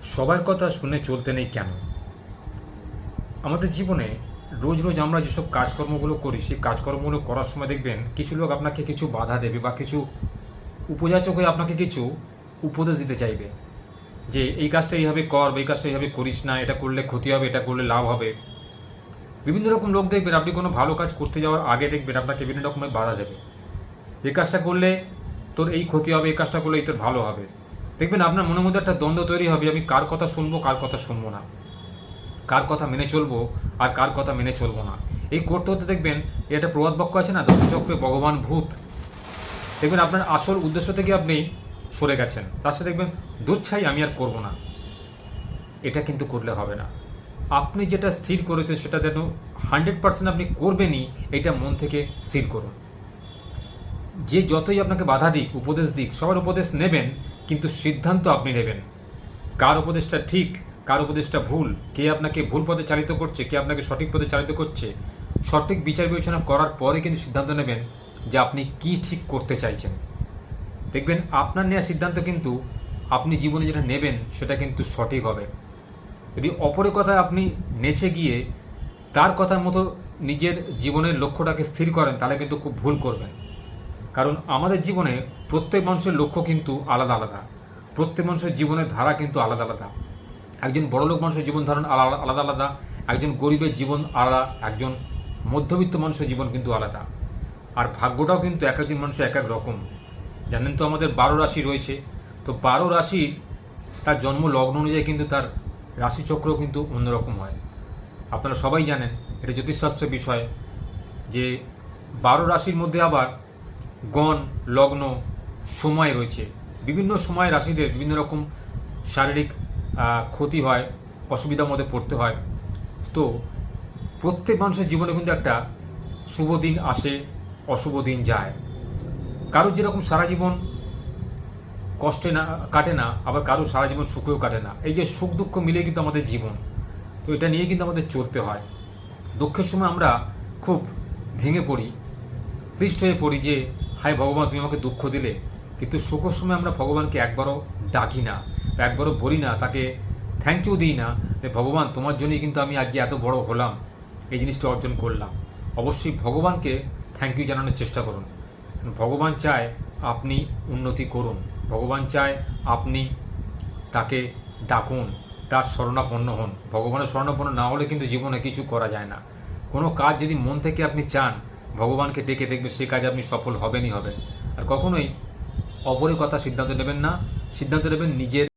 সবার কথা শুনে চলতে নেই কেন? আমাদের জীবনে রোজ রোজ আমরা যেসব কাজকর্মগুলো করি সেই কাজকর্মগুলো করার সময় দেখবেন কিছু লোক আপনাকে কিছু বাধা দেবে বা কিছু উপযাচক হয়ে আপনাকে কিছু উপদেশ দিতে চাইবে যে এই কাজটা এইভাবে কর বা এই কাজটা এইভাবে করিস না, এটা করলে ক্ষতি হবে, এটা করলে লাভ হবে। বিভিন্ন রকম লোক দেখবেন আপনি কোনো ভালো কাজ করতে যাওয়ার আগে দেখবেন আপনাকে বিভিন্ন রকমের বাধা দেবে। এই কাজটা করলে তোর এই ক্ষতি হবে, এই কাজটা করলে এই তোর ভালো হবে। দেখবেন আপনার মনের মধ্যে একটা দ্বন্দ্ব তৈরি হবে, আমি কার কথা শুনবো কার কথা শুনবো না, কার কথা মেনে চলবো আর কার কথা মেনে চলবো না। এই করতে হতে দেখবেন একটা প্রবাদ বাক্য আছে না, দশচক্রে ভগবান ভূত। দেখবেন আপনার আসল উদ্দেশ্য থেকে আপনি সরে গেছেন, তার সাথে দেখবেন দূর ছাই আমি আর করবো না। এটা কিন্তু করলে হবে না। আপনি যেটা স্থির করেছেন সেটা যেন 100% আপনি করবেনই, এটা মন থেকে স্থির করুন। যে যতই আপনাকে বাধা দিক, উপদেশ দিক, সবার উপদেশ নেবেন, কিন্তু সিদ্ধান্ত আপনি নেবেন। কার উপদেশটা ঠিক, কার উপদেশটা ভুল, কে আপনাকে ভুল পথে চালিত করছে, কে আপনাকে সঠিক পথে চালিত করছে, সঠিক বিচার বিবেচনা করার পরে কিন্তু সিদ্ধান্ত নেবেন যে আপনি কি ঠিক করতে চাইছেন। দেখবেন আপনার নেওয়া সিদ্ধান্ত কিন্তু আপনি জীবনে যেটা নেবেন সেটা কিন্তু সঠিক হবে। যদি অপরের কথা আপনি নেচে গিয়ে তার কথার মতো নিজের জীবনের লক্ষ্যটাকে স্থির করেন, তাহলে কিন্তু খুব ভুল করবেন। কারণ আমাদের জীবনে প্রত্যেক মানুষের লক্ষ্য কিন্তু আলাদা আলাদা, প্রত্যেক মানুষের জীবনের ধারা কিন্তু আলাদা আলাদা। একজন বড়লোক মানুষের জীবন ধারণ আলাদা আলাদা, একজন গরিবের জীবন আলাদা, একজন মধ্যবিত্ত মানুষের জীবন কিন্তু আলাদা। আর ভাগ্যটাও কিন্তু এক একজন মানুষের এক এক রকম। জানেন তো আমাদের 12 রাশি রয়েছে, তো 12 রাশি তার জন্ম লগ্ন অনুযায়ী কিন্তু তার রাশিচক্রও কিন্তু অন্যরকম হয়। আপনারা সবাই জানেন, এটা জ্যোতিষশাস্ত্রের বিষয়, যে 12 রাশির মধ্যে আবার গণ, লগ্ন, সময় রয়েছে। বিভিন্ন সময় রাশিদের বিভিন্ন রকম শারীরিক ক্ষতি হয়, অসুবিধার মধ্যে পড়তে হয়। তো প্রত্যেক মানুষের জীবনে কিন্তু একটা শুভ দিন আসে, অশুভ দিন যায়। কারোর যেরকম সারা জীবন কষ্টে না কাটে না, আবার কারোর সারা জীবন সুখেও কাটে না। এই যে সুখ দুঃখ মিলিয়ে কিন্তু আমাদের জীবন, তো এটা নিয়ে কিন্তু আমাদের চলতে হয়। দুঃখের সময় আমরা খুব ভেঙে পড়ি, পৃষ্ঠ হয়ে পড়ি যে হায় ভগবান তুমি আমাকে দুঃখ দিলে, কিন্তু সুখের সময় আমরা ভগবানকে একবারও ডাকি না, একবারও বলি না, তাকে থ্যাংক ইউ দিই না যে ভগবান তোমার জন্যই কিন্তু আমি আজকে এত বড় হলাম, এই জিনিসটা অর্জন করলাম। অবশ্যই ভগবানকে থ্যাংক ইউ জানানোর চেষ্টা করুন। ভগবান চায় আপনি উন্নতি করুন, ভগবান চায় আপনি তাকে ডাকুন, তার শরণাপন্ন হন। ভগবানের শরণাপন্ন না হলে কিন্তু জীবনে কিছু করা যায় না। কোনো কাজ যদি মন থেকে আপনি চান, ভগবানকে ডেকে দেখবে সে কাজ আপনি সফল হবেনই হবেন। আর কখনোই অপরের কথা সিদ্ধান্ত নেবেন না, সিদ্ধান্ত নেবেন নিজের।